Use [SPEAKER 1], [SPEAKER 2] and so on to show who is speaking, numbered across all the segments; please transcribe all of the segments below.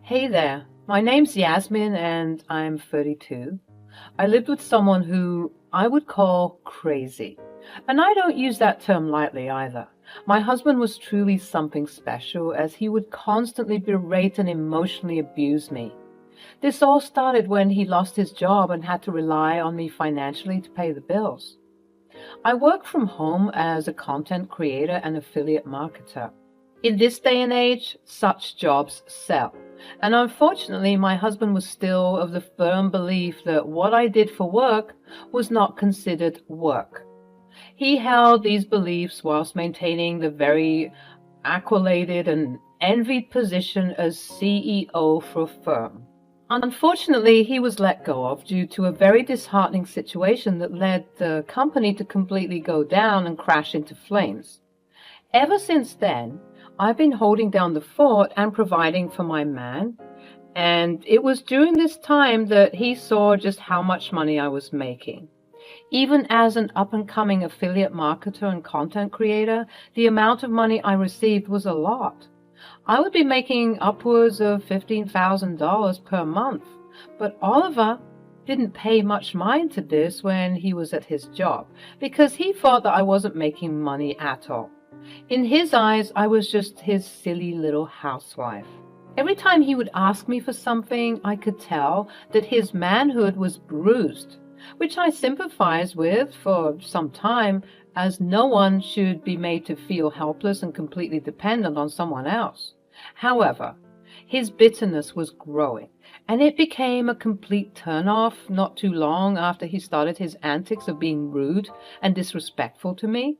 [SPEAKER 1] Hey there, my name's Yasmin and I'm 32. I lived with someone who I would call crazy. And I don't use that term lightly either. My husband was truly something special as he would constantly berate and emotionally abuse me. This all started when he lost his job and had to rely on me financially to pay the bills. I work from home as a content creator and affiliate marketer. In this day and age, such jobs sell. And unfortunately, my husband was still of the firm belief that what I did for work was not considered work. He held these beliefs whilst maintaining the very accoladed and envied position as CEO for a firm. Unfortunately, he was let go of due to a very disheartening situation that led the company to completely go down and crash into flames. Ever since then, I've been holding down the fort and providing for my man, and it was during this time that he saw just how much money I was making. Even as an up-and-coming affiliate marketer and content creator, the amount of money I received was a lot. I would be making upwards of $15,000 per month, but Oliver didn't pay much mind to this when he was at his job, because he thought that I wasn't making money at all. In his eyes, I was just his silly little housewife. Every time he would ask me for something, I could tell that his manhood was bruised, which I sympathized with for some time, as no one should be made to feel helpless and completely dependent on someone else. However, his bitterness was growing, and it became a complete turn-off not too long after he started his antics of being rude and disrespectful to me.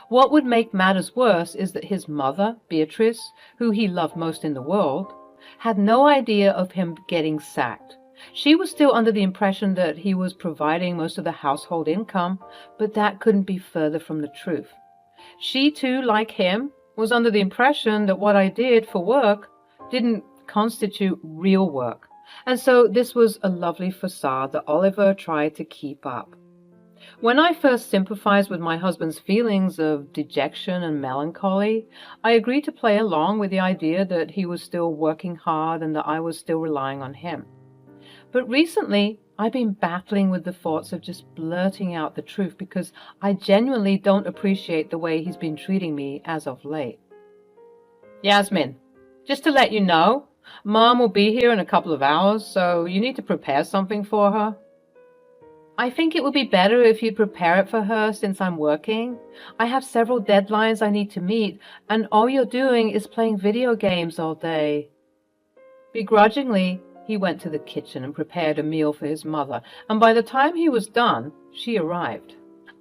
[SPEAKER 1] What would make matters worse is that his mother, Beatrice, who he loved most in the world, had no idea of him getting sacked. She was still under the impression that he was providing most of the household income, but that couldn't be further from the truth. She too, like him, was under the impression that what I did for work didn't constitute real work, and so this was a lovely facade that Oliver tried to keep up. When I first sympathized with my husband's feelings of dejection and melancholy, I agreed to play along with the idea that he was still working hard and that I was still relying on him. But recently, I've been battling with the thoughts of just blurting out the truth because I genuinely don't appreciate the way he's been treating me as of late. Yasmin, just to let you know, Mom will be here in a couple of hours, so you need to prepare something for her. I think it would be better if you'd prepare it for her since I'm working. I have several deadlines I need to meet, and all you're doing is playing video games all day. Begrudgingly, he went to the kitchen and prepared a meal for his mother, and by the time he was done, she arrived.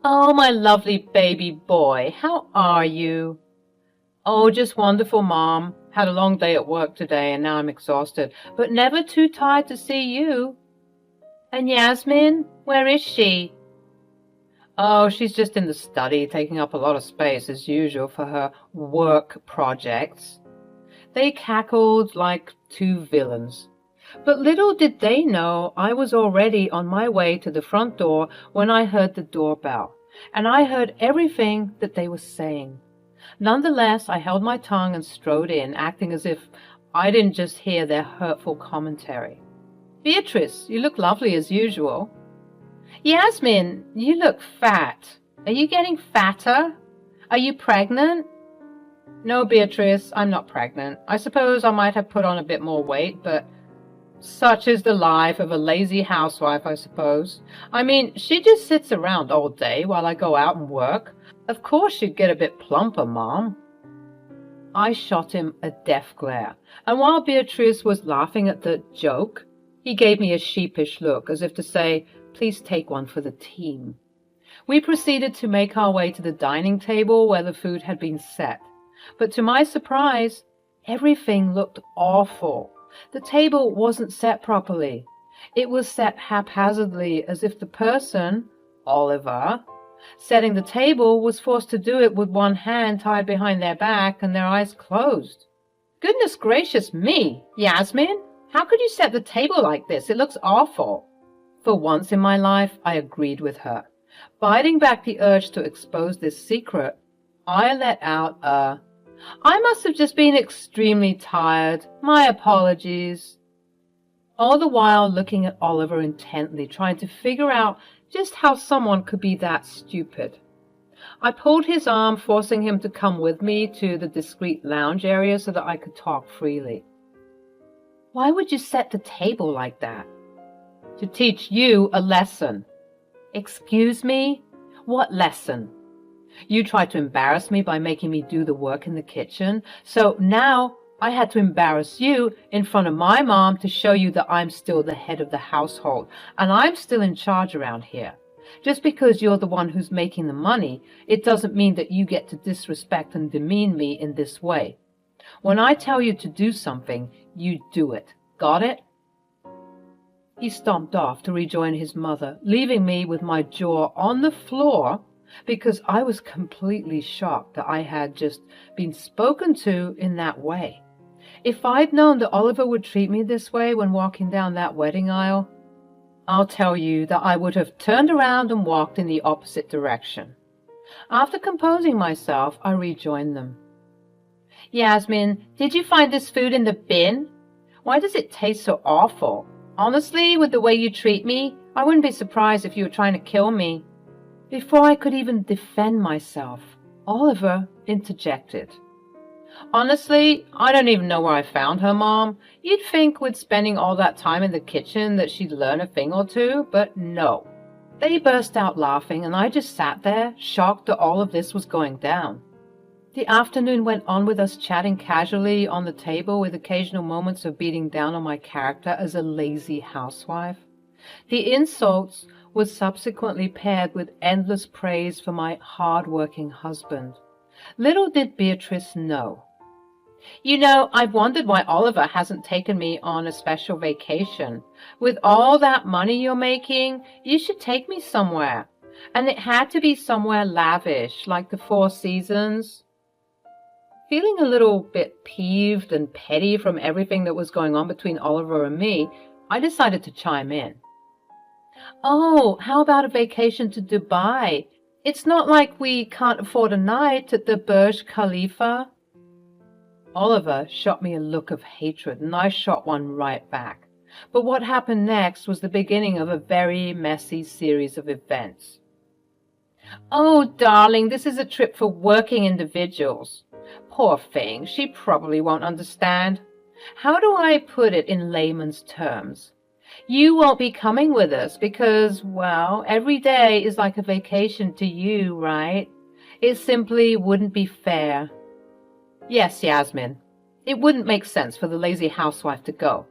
[SPEAKER 1] "Oh, my lovely baby boy, how are you?" "Oh, just wonderful, Mom. Had a long day at work today, and now I'm exhausted, but never too tired to see you." "And Yasmin, where is she?" "Oh, she's just in the study, taking up a lot of space as usual for her work projects." They cackled like two villains. But little did they know I was already on my way to the front door when I heard the doorbell, and I heard everything that they were saying. Nonetheless, I held my tongue and strode in, acting as if I didn't just hear their hurtful commentary. "Beatrice, you look lovely as usual." "Yasmin, you look fat. Are you getting fatter? Are you pregnant?" "No, Beatrice, I'm not pregnant. I suppose I might have put on a bit more weight, but such is the life of a lazy housewife, I suppose. I mean, she just sits around all day while I go out and work. Of course she'd get a bit plumper, Mom." I shot him a death glare, and while Beatrice was laughing at the joke, he gave me a sheepish look, as if to say, "Please take one for the team." We proceeded to make our way to the dining table where the food had been set. But to my surprise, everything looked awful. The table wasn't set properly. It was set haphazardly, as if the person, Oliver, setting the table was forced to do it with one hand tied behind their back and their eyes closed. "Goodness gracious me, Yasmin! How could you set the table like this? It looks awful." For once in my life, I agreed with her. Biting back the urge to expose this secret, I let out a I must have just been extremely tired. My apologies. All the while looking at Oliver intently, trying to figure out just how someone could be that stupid. I pulled his arm, forcing him to come with me to the discreet lounge area so that I could talk freely. Why would you set the table like that? To teach you a lesson. Excuse me? What lesson? You tried to embarrass me by making me do the work in the kitchen, so now I had to embarrass you in front of my mom to show you that I'm still the head of the household, and I'm still in charge around here. Just because you're the one who's making the money, it doesn't mean that you get to disrespect and demean me in this way. When I tell you to do something, you do it. Got it? He stomped off to rejoin his mother, leaving me with my jaw on the floor because I was completely shocked that I had just been spoken to in that way. If I'd known that Oliver would treat me this way when walking down that wedding aisle, I'll tell you that I would have turned around and walked in the opposite direction. After composing myself, I rejoined them. Yasmin, did you find this food in the bin? Why does it taste so awful? Honestly, with the way you treat me, I wouldn't be surprised if you were trying to kill me. Before I could even defend myself, Oliver interjected. Honestly, I don't even know where I found her, Mom. You'd think with spending all that time in the kitchen that she'd learn a thing or two, but no. They burst out laughing, and I just sat there, shocked that all of this was going down. The afternoon went on with us chatting casually on the table with occasional moments of beating down on my character as a lazy housewife. The insults were subsequently paired with endless praise for my hard-working husband. Little did Beatrice know. You know, I've wondered why Oliver hasn't taken me on a special vacation. With all that money you're making, you should take me somewhere. And it had to be somewhere lavish, like the Four Seasons. Feeling a little bit peeved and petty from everything that was going on between Oliver and me, I decided to chime in. Oh, how about a vacation to Dubai? It's not like we can't afford a night at the Burj Khalifa. Oliver shot me a look of hatred, and I shot one right back. But what happened next was the beginning of a very messy series of events. Oh, darling, this is a trip for working individuals. Poor thing, she probably won't understand. How do I put it in layman's terms? You won't be coming with us because, well, every day is like a vacation to you, right? It simply wouldn't be fair. Yes, Yasmin, it wouldn't make sense for the lazy housewife to go.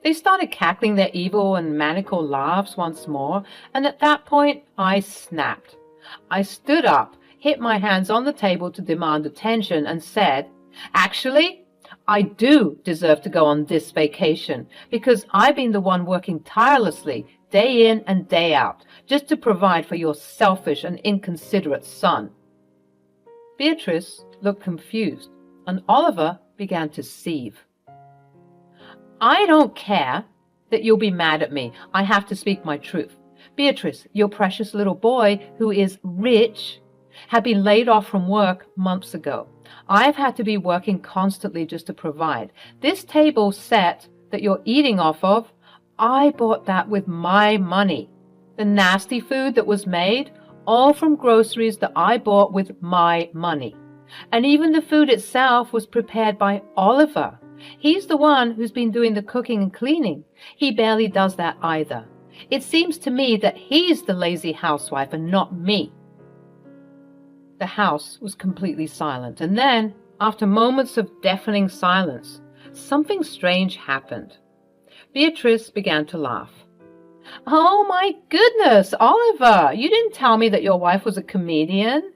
[SPEAKER 1] They started cackling their evil and maniacal laughs once more, and at that point I snapped. I stood up, hit my hands on the table to demand attention, and said, Actually, I do deserve to go on this vacation because I've been the one working tirelessly, day in and day out, just to provide for your selfish and inconsiderate son. Beatrice looked confused, and Oliver began to seethe. I don't care that you'll be mad at me. I have to speak my truth. Beatrice, your precious little boy, who is rich, had been laid off from work months ago. I've had to be working constantly just to provide. This table set that you're eating off of, I bought that with my money. The nasty food that was made, all from groceries that I bought with my money. And even the food itself was prepared by Oliver. He's the one who's been doing the cooking and cleaning. He barely does that either. It seems to me that he's the lazy housewife and not me. The house was completely silent, and then, after moments of deafening silence, something strange happened. Beatrice began to laugh. Oh my goodness, Oliver, you didn't tell me that your wife was a comedian.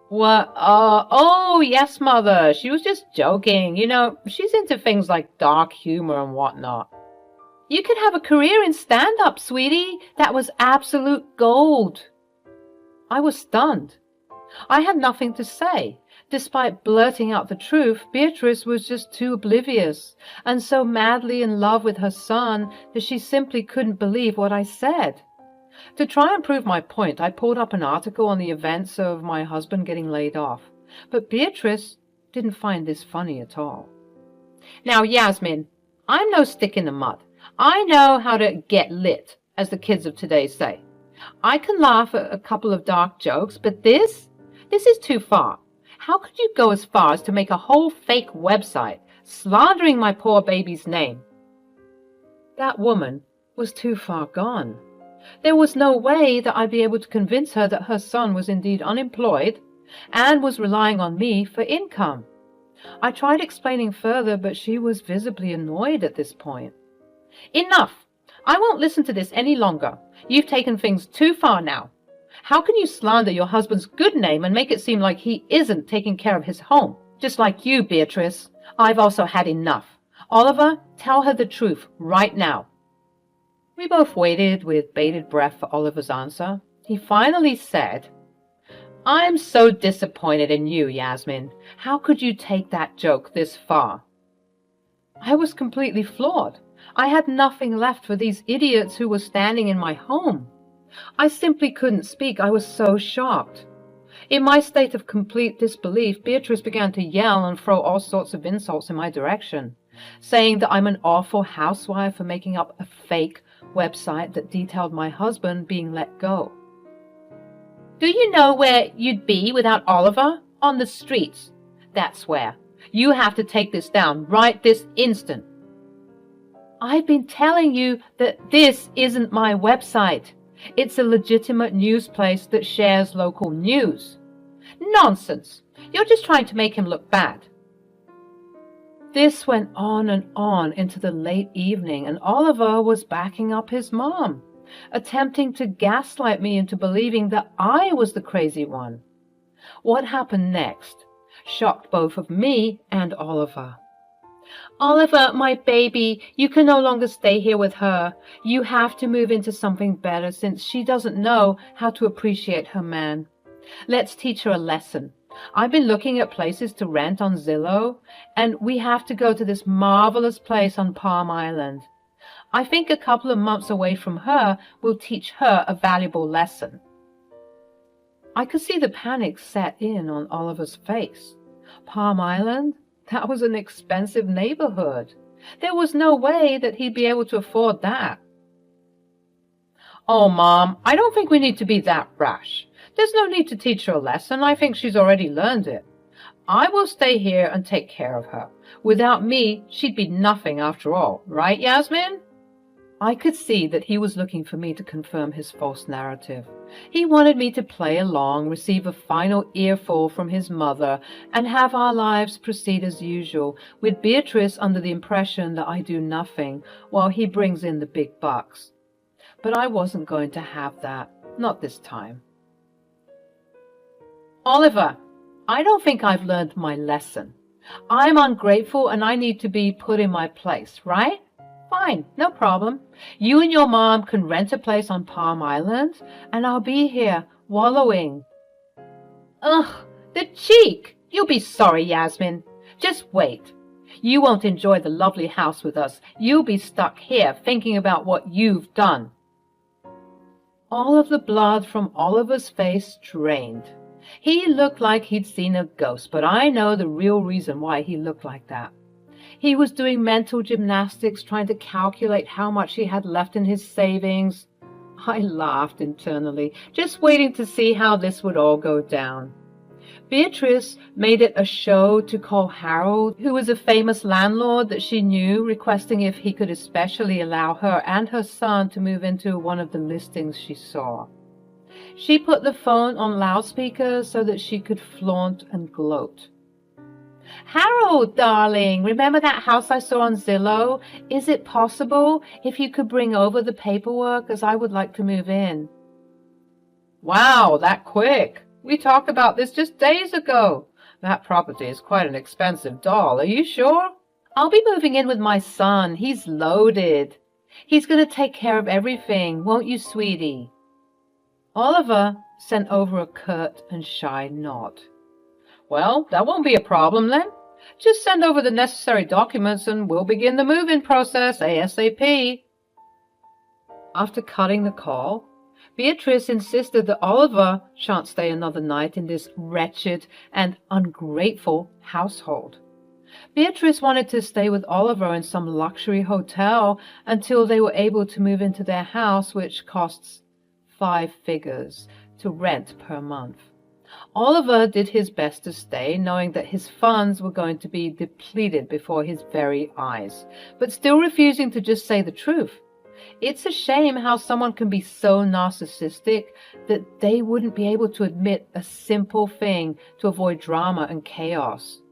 [SPEAKER 1] What? Oh, yes, Mother, she was just joking. You know, she's into things like dark humor and whatnot. You could have a career in stand-up, sweetie. That was absolute gold. I was stunned. I had nothing to say. Despite blurting out the truth, Beatrice was just too oblivious and so madly in love with her son that she simply couldn't believe what I said. To try and prove my point, I pulled up an article on the events of my husband getting laid off. But Beatrice didn't find this funny at all. Now, Yasmin, I'm no stick in the mud. I know how to get lit, as the kids of today say. I can laugh at a couple of dark jokes, but this is too far. How could you go as far as to make a whole fake website slandering my poor baby's name? That woman was too far gone. There was no way that I'd be able to convince her that her son was indeed unemployed and was relying on me for income. I tried explaining further, but she was visibly annoyed at this point. Enough! I won't listen to this any longer. You've taken things too far now. How can you slander your husband's good name and make it seem like he isn't taking care of his home? Just like you, Beatrice. I've also had enough. Oliver, tell her the truth right now. We both waited with bated breath for Oliver's answer. He finally said, I'm so disappointed in you, Yasmin. How could you take that joke this far? I was completely floored. I had nothing left for these idiots who were standing in my home. I simply couldn't speak. I was so shocked. In my state of complete disbelief, Beatrice began to yell and throw all sorts of insults in my direction, saying that I'm an awful housewife for making up a fake website that detailed my husband being let go. Do you know where you'd be without Oliver? On the streets. That's where. You have to take this down right this instant. I've been telling you that this isn't my website. It's a legitimate news place that shares local news. Nonsense. You're just trying to make him look bad. This went on and on into the late evening, and Oliver was backing up his mom, attempting to gaslight me into believing that I was the crazy one. What happened next shocked both of me and Oliver. Oliver, my baby, you can no longer stay here with her. You have to move into something better since she doesn't know how to appreciate her man. Let's teach her a lesson. I've been looking at places to rent on Zillow, and we have to go to this marvelous place on Palm Island. I think a couple of months away from her will teach her a valuable lesson. I could see the panic set in on Oliver's face. Palm Island? That was an expensive neighborhood. There was no way that he'd be able to afford that. Oh, Mom, I don't think we need to be that rash. There's no need to teach her a lesson. I think she's already learned it. I will stay here and take care of her. Without me, she'd be nothing after all. Right, Yasmin? I could see that he was looking for me to confirm his false narrative. He wanted me to play along, receive a final earful from his mother, and have our lives proceed as usual, with Beatrice under the impression that I do nothing while he brings in the big bucks. But I wasn't going to have that. Not this time. Oliver, I don't think I've learned my lesson. I'm ungrateful and I need to be put in my place, right? Fine, no problem. You and your mom can rent a place on Palm Island, and I'll be here, wallowing. Ugh, the cheek! You'll be sorry, Yasmin. Just wait. You won't enjoy the lovely house with us. You'll be stuck here thinking about what you've done. All of the blood from Oliver's face drained. He looked like he'd seen a ghost, but I know the real reason why he looked like that. He was doing mental gymnastics, trying to calculate how much he had left in his savings. I laughed internally, just waiting to see how this would all go down. Beatrice made it a show to call Harold, who was a famous landlord that she knew, requesting if he could especially allow her and her son to move into one of the listings she saw. She put the phone on loudspeaker so that she could flaunt and gloat. Harold, darling, remember that house I saw on Zillow? Is it possible if you could bring over the paperwork, as I would like to move in? Wow, that quick. We talked about this just days ago. That property is quite an expensive doll. Are you sure? I'll be moving in with my son. He's loaded. He's going to take care of everything, won't you, sweetie? Oliver sent over a curt and shy nod. Well, that won't be a problem then. Just send over the necessary documents and we'll begin the move-in process ASAP. After cutting the call, Beatrice insisted that Oliver shan't stay another night in this wretched and ungrateful household. Beatrice wanted to stay with Oliver in some luxury hotel until they were able to move into their house, which costs 5 figures to rent per month. Oliver did his best to stay, knowing that his funds were going to be depleted before his very eyes, but still refusing to just say the truth. It's a shame how someone can be so narcissistic that they wouldn't be able to admit a simple thing to avoid drama and chaos.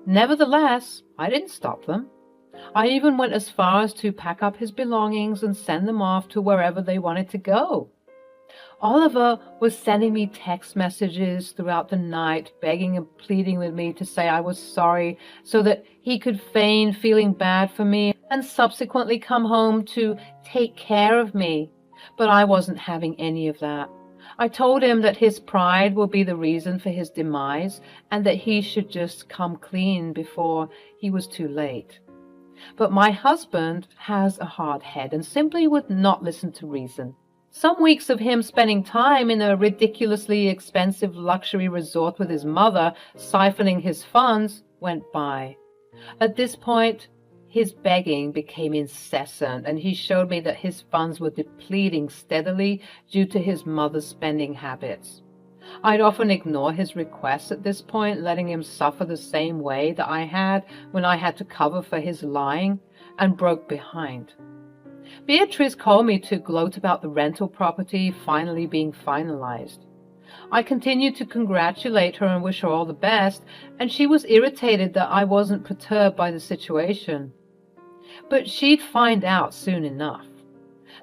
[SPEAKER 1] Nevertheless, I didn't stop them. I even went as far as to pack up his belongings and send them off to wherever they wanted to go. Oliver was sending me text messages throughout the night, begging and pleading with me to say I was sorry so that he could feign feeling bad for me and subsequently come home to take care of me. But I wasn't having any of that. I told him that his pride will be the reason for his demise and that he should just come clean before he was too late. But my husband has a hard head and simply would not listen to reason. Some weeks of him spending time in a ridiculously expensive luxury resort with his mother, siphoning his funds, went by. At this point, his begging became incessant, and he showed me that his funds were depleting steadily due to his mother's spending habits. I'd often ignore his requests at this point, letting him suffer the same way that I had when I had to cover for his lying and broke behind. Beatrice called me to gloat about the rental property finally being finalized. I continued to congratulate her and wish her all the best, and she was irritated that I wasn't perturbed by the situation. But she'd find out soon enough.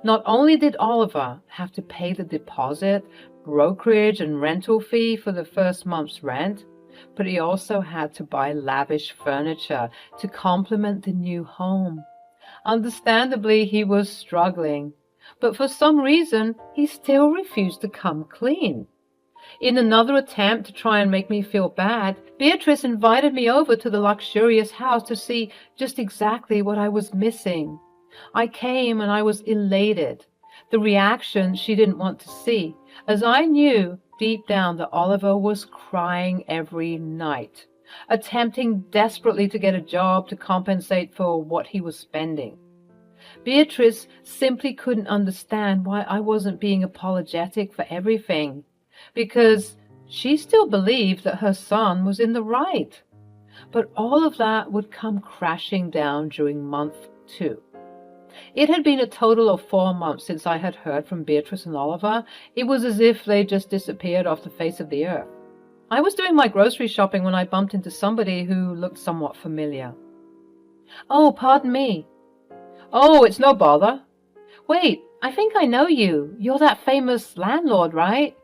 [SPEAKER 1] Not only did Oliver have to pay the deposit, brokerage, and rental fee for the first month's rent, but he also had to buy lavish furniture to complement the new home. Understandably, he was struggling, but for some reason, he still refused to come clean. In another attempt to try and make me feel bad, Beatrice invited me over to the luxurious house to see just exactly what I was missing. I came and I was elated, the reaction she didn't want to see, as I knew deep down that Oliver was crying every night, attempting desperately to get a job to compensate for what he was spending. Beatrice simply couldn't understand why I wasn't being apologetic for everything, because she still believed that her son was in the right. But all of that would come crashing down during month 2. It had been a total of 4 months since I had heard from Beatrice and Oliver. It was as if they just disappeared off the face of the earth. I was doing my grocery shopping when I bumped into somebody who looked somewhat familiar. "Oh, pardon me." "Oh, it's no bother." "Wait, I think I know you. You're that famous landlord, right?"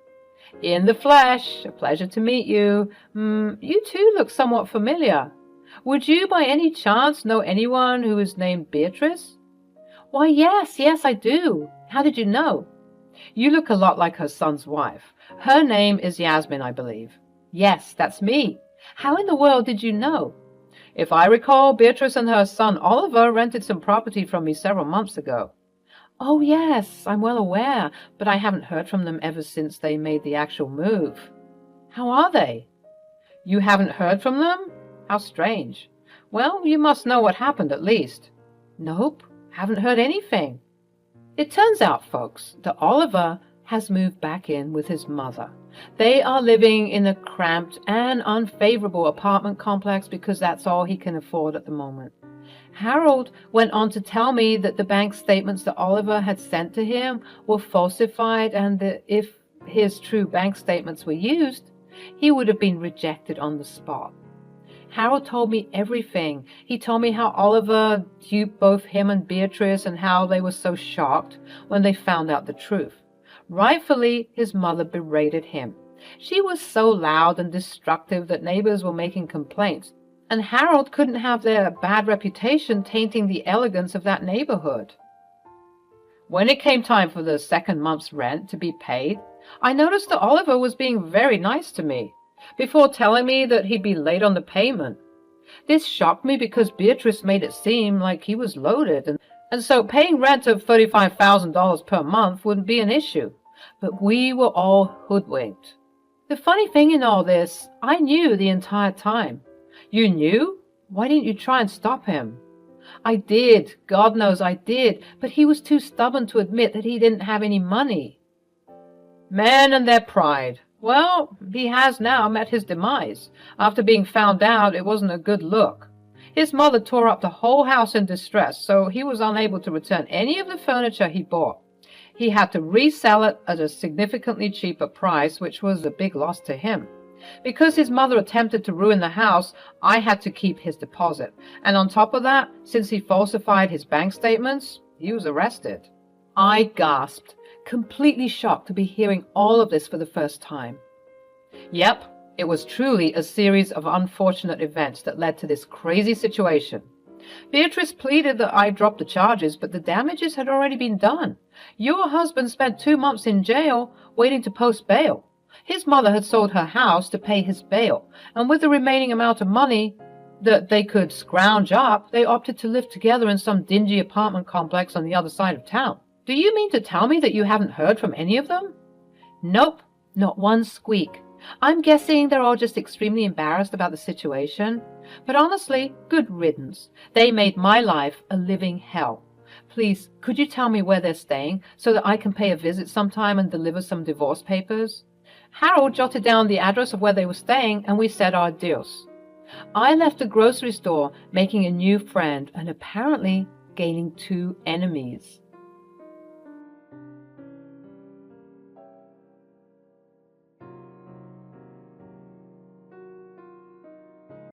[SPEAKER 1] "In the flesh. A pleasure to meet you. You too look somewhat familiar. Would you by any chance know anyone who is named Beatrice?" "Why, yes, I do. How did you know?" "You look a lot like her son's wife. Her name is Yasmin, I believe." "Yes, that's me. How in the world did you know?" "If I recall, Beatrice and her son Oliver rented some property from me several months ago." "Oh, yes, I'm well aware, but I haven't heard from them ever since they made the actual move." "How are they?" "You haven't heard from them? How strange. Well, you must know what happened at least." "Nope, haven't heard anything." It turns out, folks, that Oliver has moved back in with his mother. They are living in a cramped and unfavorable apartment complex because that's all he can afford at the moment. Harold went on to tell me that the bank statements that Oliver had sent to him were falsified and that if his true bank statements were used, he would have been rejected on the spot. Harold told me everything. He told me how Oliver duped both him and Beatrice and how they were so shocked when they found out the truth. Rightfully, his mother berated him. She was so loud and destructive that neighbors were making complaints, and Harold couldn't have their bad reputation tainting the elegance of that neighborhood. When it came time for the second month's rent to be paid, I noticed that Oliver was being very nice to me, before telling me that he'd be late on the payment. This shocked me because Beatrice made it seem like he was loaded, and so paying rent of $35,000 per month wouldn't be an issue. but we were all hoodwinked. The funny thing in all this, I knew the entire time. You knew? Why didn't you try and stop him? I did, God knows I did, but he was too stubborn to admit that he didn't have any money. Men and their pride. Well, he has now met his demise, after being found out it wasn't a good look. His mother tore up the whole house in distress, so he was unable to return any of the furniture he bought. He had to resell it at a significantly cheaper price, which was a big loss to him. Because his mother attempted to ruin the house, I had to keep his deposit. And on top of that, since he falsified his bank statements, he was arrested. I gasped, completely shocked to be hearing all of this for the first time. Yep, it was truly a series of unfortunate events that led to this crazy situation. Beatrice pleaded that I drop the charges, but the damages had already been done. Your husband spent 2 months in jail waiting to post bail. His mother had sold her house to pay his bail, and with the remaining amount of money that they could scrounge up, they opted to live together in some dingy apartment complex on the other side of town. Do you mean to tell me that you haven't heard from any of them? Nope, not one squeak. I'm guessing they're all just extremely embarrassed about the situation. But honestly, good riddance. They made my life a living hell. Please, could you tell me where they're staying so that I can pay a visit sometime and deliver some divorce papers? Harold jotted down the address of where they were staying, and we said our adios. I left the grocery store, making a new friend and apparently gaining 2 enemies.